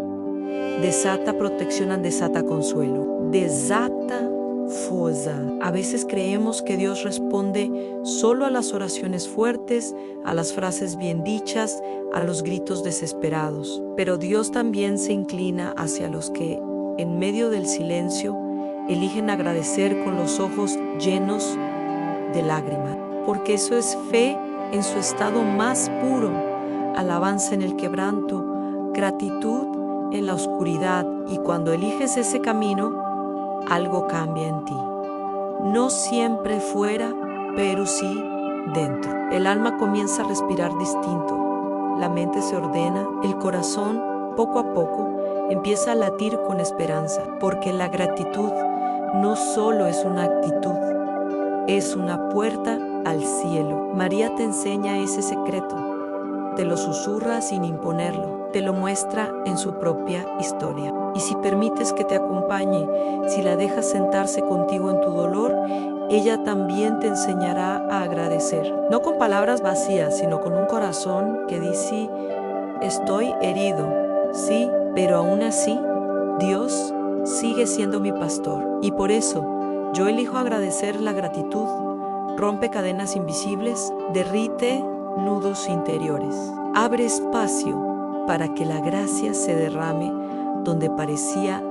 Desata protección, desata consuelo, desata fuerza. A veces creemos que Dios responde solo a las oraciones fuertes, a las frases bien dichas, a los gritos desesperados. Pero Dios también se inclina hacia los que, en medio del silencio, eligen agradecer con los ojos llenos de lágrimas. Porque eso es fe en su estado más puro, alabanza en el quebranto, gratitud en la oscuridad. Y cuando eliges ese camino, algo cambia en ti. No siempre fuera, pero sí dentro. El alma comienza a respirar distinto. La mente se ordena, el corazón, poco a poco, empieza a latir con esperanza, porque la gratitud no solo es una actitud, es una puerta al cielo. María te enseña ese secreto, te lo susurra sin imponerlo, te lo muestra en su propia historia. Y si permites que te acompañe, si la dejas sentarse contigo en tu dolor, ella también te enseñará a agradecer. No con palabras vacías, sino con un corazón que dice: estoy herido, sí, pero aún así, Dios sigue siendo mi pastor. Y por eso, yo elijo agradecer. La gratitud rompe cadenas invisibles, derrite nudos interiores, abre espacio para que la gracia se derrame donde parecía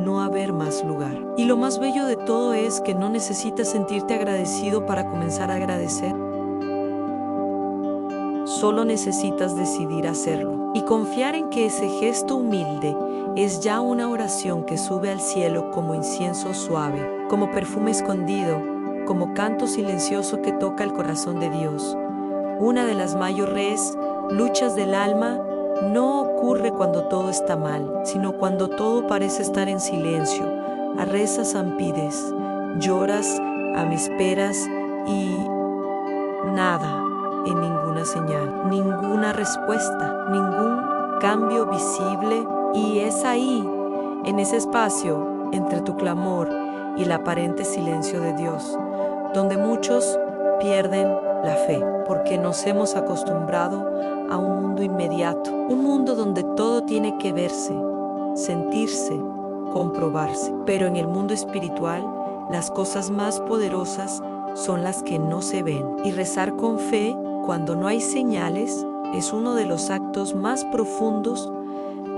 no haber más lugar. Y lo más bello de todo es que no necesitas sentirte agradecido para comenzar a agradecer. Solo necesitas decidir hacerlo y confiar en que ese gesto humilde es ya una oración que sube al cielo como incienso suave, como perfume escondido, como canto silencioso que toca el corazón de Dios. Una de las mayores luchas del alma no ocurre cuando todo está mal, sino cuando todo parece estar en silencio. Rezas, pides, lloras, esperas y nada, en ninguna señal, ninguna respuesta, ningún cambio visible. Y es ahí, en ese espacio entre tu clamor y el aparente silencio de Dios, donde muchos pierden la fe, porque nos hemos acostumbrado a un mundo inmediato, un mundo donde todo tiene que verse, sentirse, comprobarse. Pero en el mundo espiritual, las cosas más poderosas son las que no se ven. Y rezar con fe, cuando no hay señales, es uno de los actos más profundos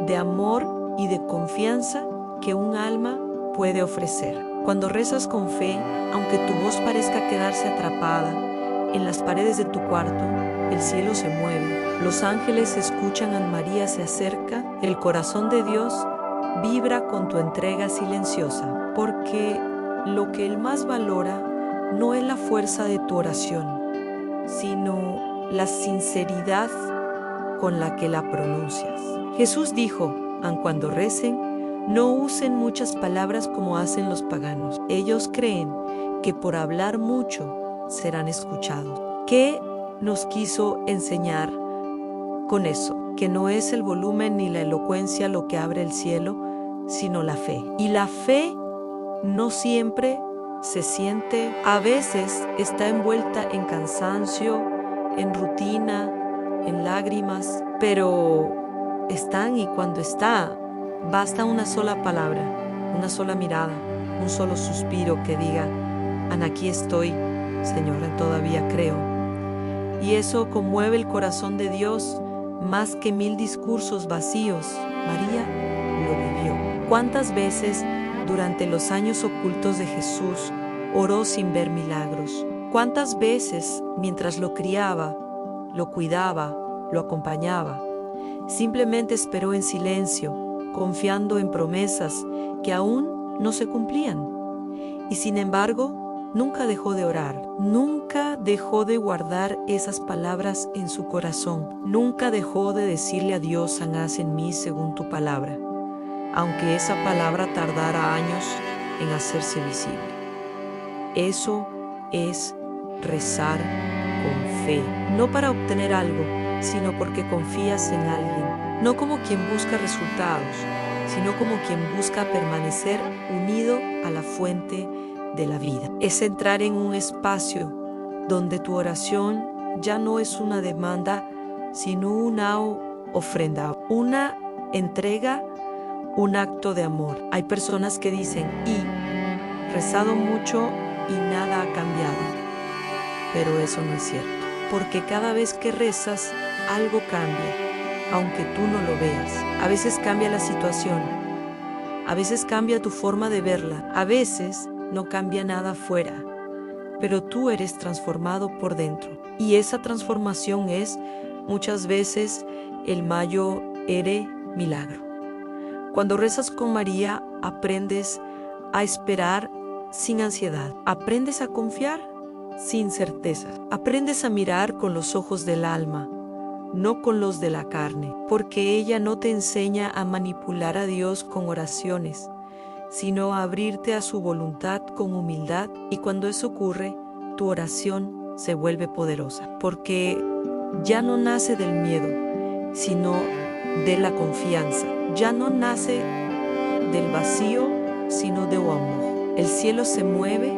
de amor y de confianza que un alma puede ofrecer. Cuando rezas con fe, aunque tu voz parezca quedarse atrapada en las paredes de tu cuarto, el cielo se mueve, los ángeles escuchan, a María se acerca, el corazón de Dios vibra con tu entrega silenciosa, porque lo que Él más valora no es la fuerza de tu oración, sino la sinceridad con la que la pronuncias. Jesús dijo: cuando recen, no usen muchas palabras como hacen los paganos. Ellos creen que por hablar mucho serán escuchados. ¿Qué nos quiso enseñar con eso? Que no es el volumen ni la elocuencia lo que abre el cielo, sino la fe. Y la fe no siempre se siente, a veces está envuelta en cansancio, en rutina, en lágrimas, pero están, y cuando está, basta una sola palabra, una sola mirada, un solo suspiro que diga: aquí estoy, Señora, todavía creo. Y eso conmueve el corazón de Dios más que 1000 discursos vacíos. María lo vivió. ¿Cuántas veces durante los años ocultos de Jesús oró sin ver milagros? ¿Cuántas veces mientras lo criaba, lo cuidaba, lo acompañaba, simplemente esperó en silencio, confiando en promesas que aún no se cumplían? Y sin embargo, nunca dejó de orar, nunca dejó de guardar esas palabras en su corazón, nunca dejó de decirle a Dios: haz en mí según tu palabra, aunque esa palabra tardara años en hacerse visible. Eso es rezar con fe, no para obtener algo, sino porque confías en alguien, no como quien busca resultados, sino como quien busca permanecer unido a la fuente de la vida. Es entrar en un espacio donde tu oración ya no es una demanda, sino una ofrenda, una entrega, un acto de amor. Hay personas que dicen: y rezado mucho y nada ha cambiado. Pero eso no es cierto, porque cada vez que rezas, algo cambia, aunque tú no lo veas. A veces cambia la situación, a veces cambia tu forma de verla, a veces no cambia nada afuera, pero tú eres transformado por dentro. Y esa transformación es, muchas veces, el mayor milagro. Cuando rezas con María, aprendes a esperar sin ansiedad, aprendes a confiar sin certeza, aprendes a mirar con los ojos del alma, no con los de la carne, porque ella no te enseña a manipular a Dios con oraciones, sino a abrirte a su voluntad con humildad, y cuando eso ocurre, tu oración se vuelve poderosa, porque ya no nace del miedo, sino de la confianza, ya no nace del vacío, sino de amor. El cielo se mueve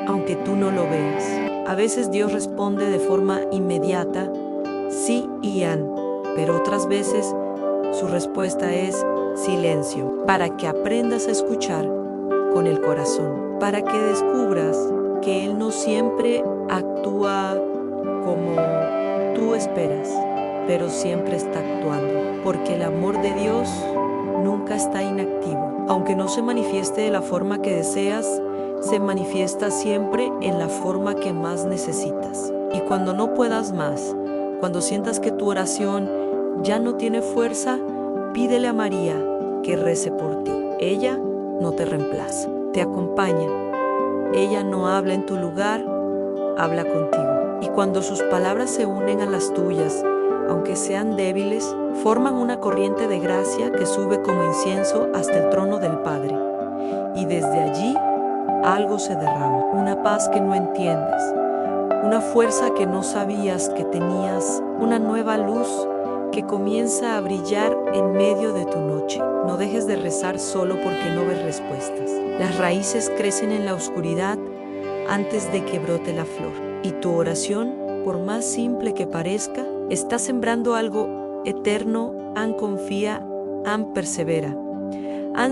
aunque tú no lo veas. A veces Dios responde de forma inmediata, sí y pero otras veces su respuesta es silencio, para que aprendas a escuchar con el corazón, para que descubras que Él no siempre actúa como tú esperas, pero siempre está actuando, porque el amor de Dios nunca está inactivo. Aunque no se manifieste de la forma que deseas, se manifiesta siempre en la forma que más necesitas. Y cuando no puedas más, cuando sientas que tu oración ya no tiene fuerza, pídele a María que rece por ti. Ella no te reemplaza, te acompaña. Ella no habla en tu lugar, habla contigo. Y cuando sus palabras se unen a las tuyas, aunque sean débiles, forman una corriente de gracia que sube como incienso hasta el trono del Padre. Y desde allí, algo se derrama, una paz que no entiendes, una fuerza que no sabías que tenías, una nueva luz que comienza a brillar en medio de tu noche. No dejes de rezar solo porque no ves respuestas. Las raíces crecen en la oscuridad antes de que brote la flor. Y tu oración, por más simple que parezca, está sembrando algo eterno. Confía, persevera.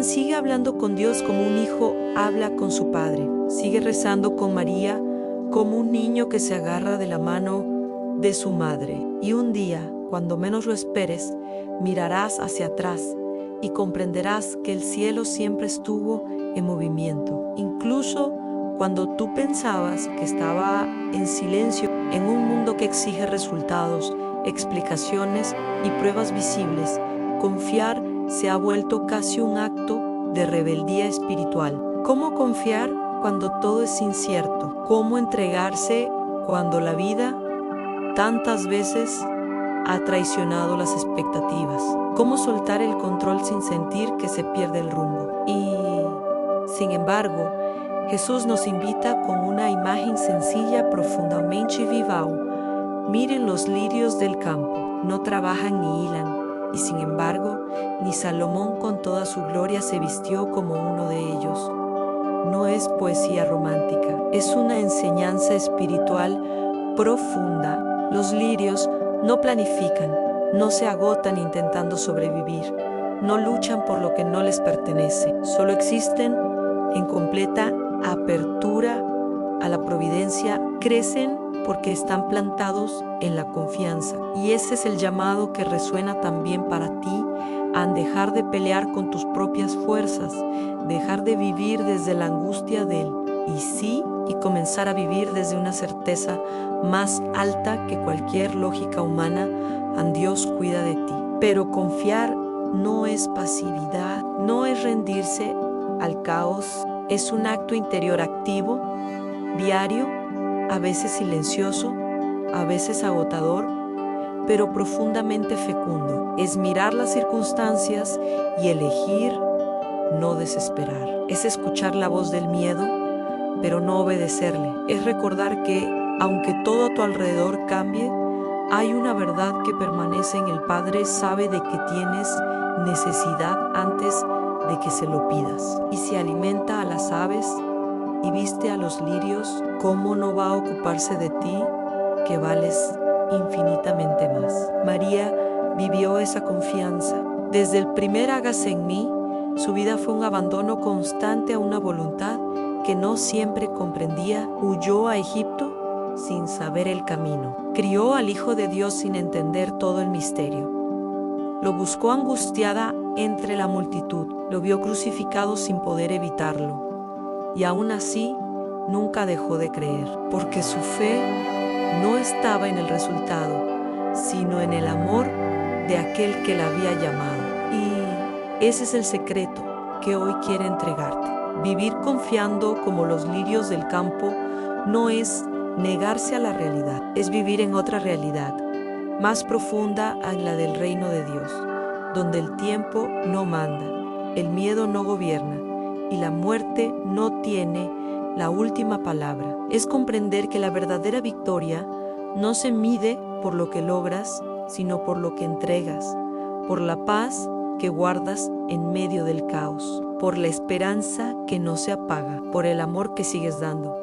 Sigue hablando con Dios como un hijo habla con su padre. Sigue rezando con María como un niño que se agarra de la mano de su madre. Y un día, cuando menos lo esperes, mirarás hacia atrás y comprenderás que el cielo siempre estuvo en movimiento. Incluso cuando tú pensabas que estaba en silencio, en un mundo que exige resultados, explicaciones y pruebas visibles, confiar se ha vuelto casi un acto de rebeldía espiritual. ¿Cómo confiar cuando todo es incierto? ¿Cómo entregarse cuando la vida tantas veces ha traicionado las expectativas? ¿Cómo soltar el control sin sentir que se pierde el rumbo? Y, sin embargo, Jesús nos invita con una imagen sencilla, profundamente vival. Miren los lirios del campo, no trabajan ni hilan. Y sin embargo, ni Salomón con toda su gloria se vistió como uno de ellos. No es poesía romántica, es una enseñanza espiritual profunda. Los lirios no planifican, no se agotan intentando sobrevivir, no luchan por lo que no les pertenece, solo existen en completa apertura a la providencia, crecen porque están plantados en la confianza. Y ese es el llamado que resuena también para ti, a dejar de pelear con tus propias fuerzas, dejar de vivir desde la angustia del y sí, y comenzar a vivir desde una certeza más alta que cualquier lógica humana. Dios cuida de ti. Pero confiar no es pasividad, no es rendirse al caos, es un acto interior activo, diario, a veces silencioso, a veces agotador, pero profundamente fecundo. Es mirar las circunstancias y elegir no desesperar. Es escuchar la voz del miedo, pero no obedecerle. Es recordar que, aunque todo a tu alrededor cambie, hay una verdad que permanece en el Padre. Sabe de que tienes necesidad antes de que se lo pidas. Y si alimenta a las aves y viste a los lirios, ¿cómo no va a ocuparse de ti, que vales infinitamente más? María vivió esa confianza. Desde el primer hágase en mí, su vida fue un abandono constante a una voluntad que no siempre comprendía, huyó a Egipto sin saber el camino. Crió al Hijo de Dios sin entender todo el misterio. Lo buscó angustiada entre la multitud, lo vio crucificado sin poder evitarlo. Y aún así, nunca dejó de creer, porque su fe no estaba en el resultado, sino en el amor de aquel que la había llamado. Y ese es el secreto que hoy quiere entregarte. Vivir confiando como los lirios del campo no es negarse a la realidad, es vivir en otra realidad, más profunda a la del reino de Dios, donde el tiempo no manda, el miedo no gobierna y la muerte no tiene la última palabra. Es comprender que la verdadera victoria no se mide por lo que logras, sino por lo que entregas, por la paz que guardas en medio del caos, por la esperanza que no se apaga, por el amor que sigues dando,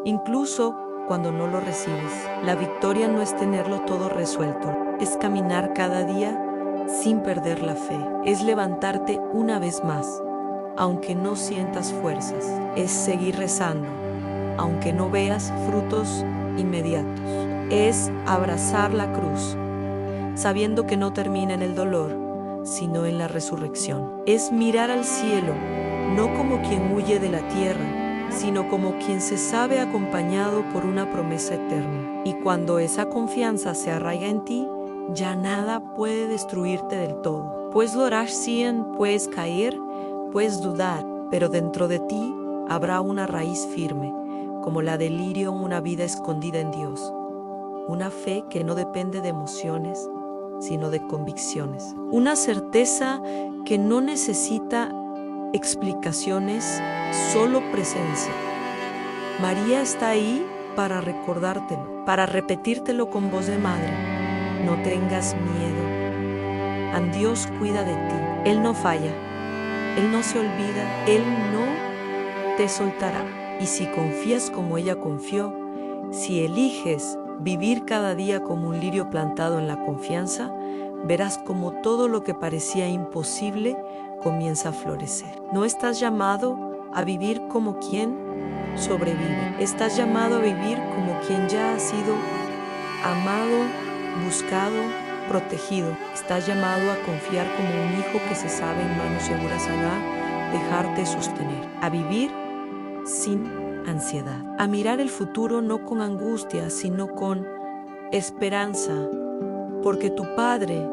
incluso cuando no lo recibes. La victoria no es tenerlo todo resuelto, es caminar cada día sin perder la fe, es levantarte una vez más, aunque no sientas fuerzas, es seguir rezando, aunque no veas frutos inmediatos, es abrazar la cruz, sabiendo que no termina en el dolor, sino en la resurrección. Es mirar al cielo, no como quien huye de la tierra, sino como quien se sabe acompañado por una promesa eterna. Y cuando esa confianza se arraiga en ti, ya nada puede destruirte del todo. Puedes dudar, puedes caer, puedes dudar, pero dentro de ti habrá una raíz firme, como la del lirio, una vida escondida en Dios. Una fe que no depende de emociones, sino de convicciones. Una certeza que no necesita explicaciones, solo presencia. María está ahí para recordártelo, para repetírtelo con voz de madre. No tengas miedo. Dios cuida de ti. Él no falla. Él no se olvida. Él no te soltará. Y si confías como ella confió, si eliges vivir cada día como un lirio plantado en la confianza, verás como todo lo que parecía imposible comienza a florecer. No estás llamado a vivir como quien sobrevive. Estás llamado a vivir como quien ya ha sido amado, buscado, protegido. Estás llamado a confiar como un hijo que se sabe en manos seguras hará dejarte sostener. A vivir sin ansiedad, a mirar el futuro no con angustia, sino con esperanza, porque tu Padre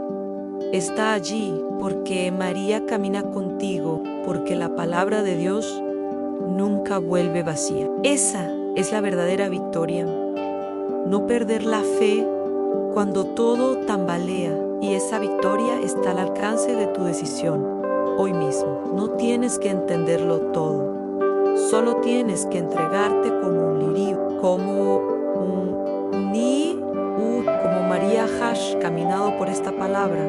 está allí, porque María camina contigo, porque la palabra de Dios nunca vuelve vacía. Esa es la verdadera victoria. No perder la fe cuando todo tambalea, y esa victoria está al alcance de tu decisión hoy mismo. No tienes que entenderlo todo. Solo tienes que entregarte como un lirio, como como María Hash caminado por esta palabra,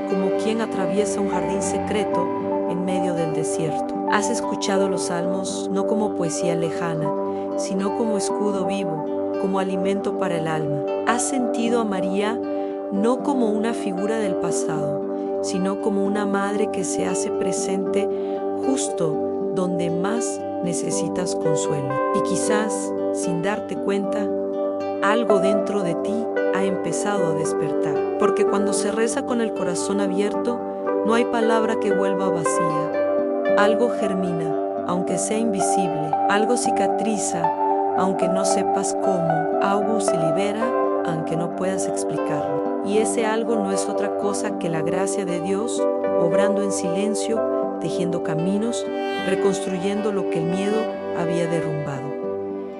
como quien atraviesa un jardín secreto en medio del desierto. Has escuchado los salmos no como poesía lejana, sino como escudo vivo, como alimento para el alma. Has sentido a María no como una figura del pasado, sino como una madre que se hace presente justo donde más necesitas consuelo. Y quizás, sin darte cuenta, algo dentro de ti ha empezado a despertar. Porque cuando se reza con el corazón abierto, no hay palabra que vuelva vacía. Algo germina, aunque sea invisible. Algo cicatriza, aunque no sepas cómo. Algo se libera, aunque no puedas explicarlo. Y ese algo no es otra cosa que la gracia de Dios, obrando en silencio, tejiendo caminos, reconstruyendo lo que el miedo había derrumbado.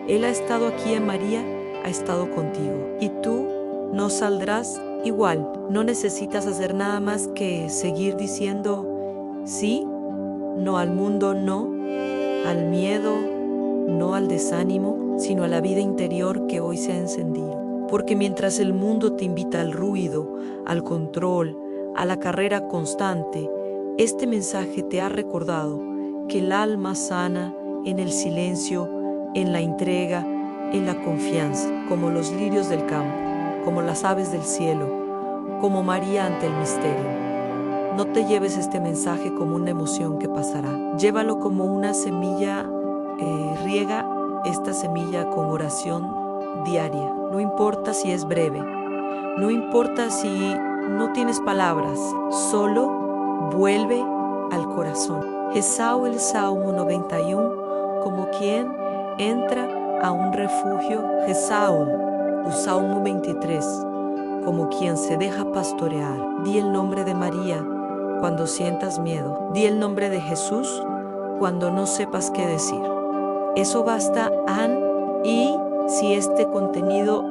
Él ha estado aquí en María, ha estado contigo. Y tú no saldrás igual. No necesitas hacer nada más que seguir diciendo sí, no al mundo, no al miedo, no al desánimo, sino a la vida interior que hoy se ha encendido. Porque mientras el mundo te invita al ruido, al control, a la carrera constante, este mensaje te ha recordado que el alma sana en el silencio, en la entrega, en la confianza, como los lirios del campo, como las aves del cielo, como María ante el misterio. No te lleves este mensaje como una emoción que pasará. Llévalo como una semilla Riega esta semilla con oración diaria. No importa si es breve, no importa si no tienes palabras, solo vuelve al corazón. Esaú el Salmo 91, como quien entra a un refugio. Esaú, el Salmo 23, como quien se deja pastorear. Di el nombre de María cuando sientas miedo. Di el nombre de Jesús cuando no sepas qué decir. Eso basta, y si este contenido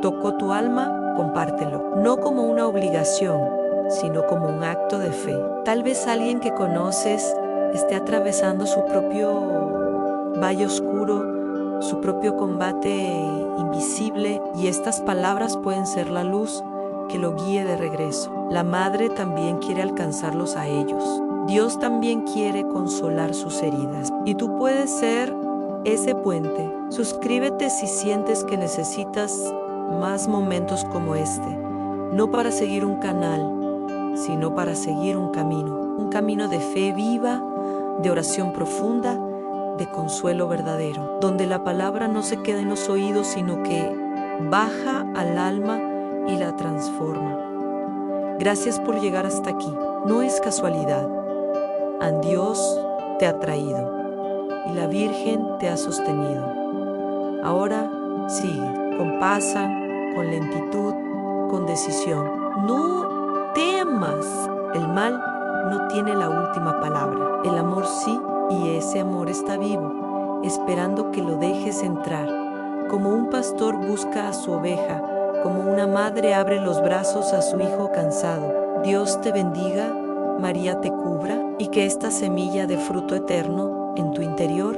tocó tu alma, compártelo. No como una obligación, sino como un acto de fe. Tal vez alguien que conoces esté atravesando su propio valle oscuro, su propio combate invisible, y estas palabras pueden ser la luz que lo guíe de regreso. La madre también quiere alcanzarlos a ellos. Dios también quiere consolar sus heridas, y tú puedes ser ese puente. Suscríbete si sientes que necesitas más momentos como este, no para seguir un canal, sino para seguir un camino de fe viva, de oración profunda, de consuelo verdadero, donde la palabra no se queda en los oídos, sino que baja al alma y la transforma. Gracias por llegar hasta aquí. No es casualidad. Dios te ha traído y la Virgen te ha sostenido. Ahora sigue, con paz, con lentitud, con decisión. No temas. El mal no tiene la última palabra. El amor sí, y ese amor está vivo, esperando que lo dejes entrar. Como un pastor busca a su oveja, como una madre abre los brazos a su hijo cansado. Dios te bendiga, María te cubra, y que esta semilla de fruto eterno en tu interior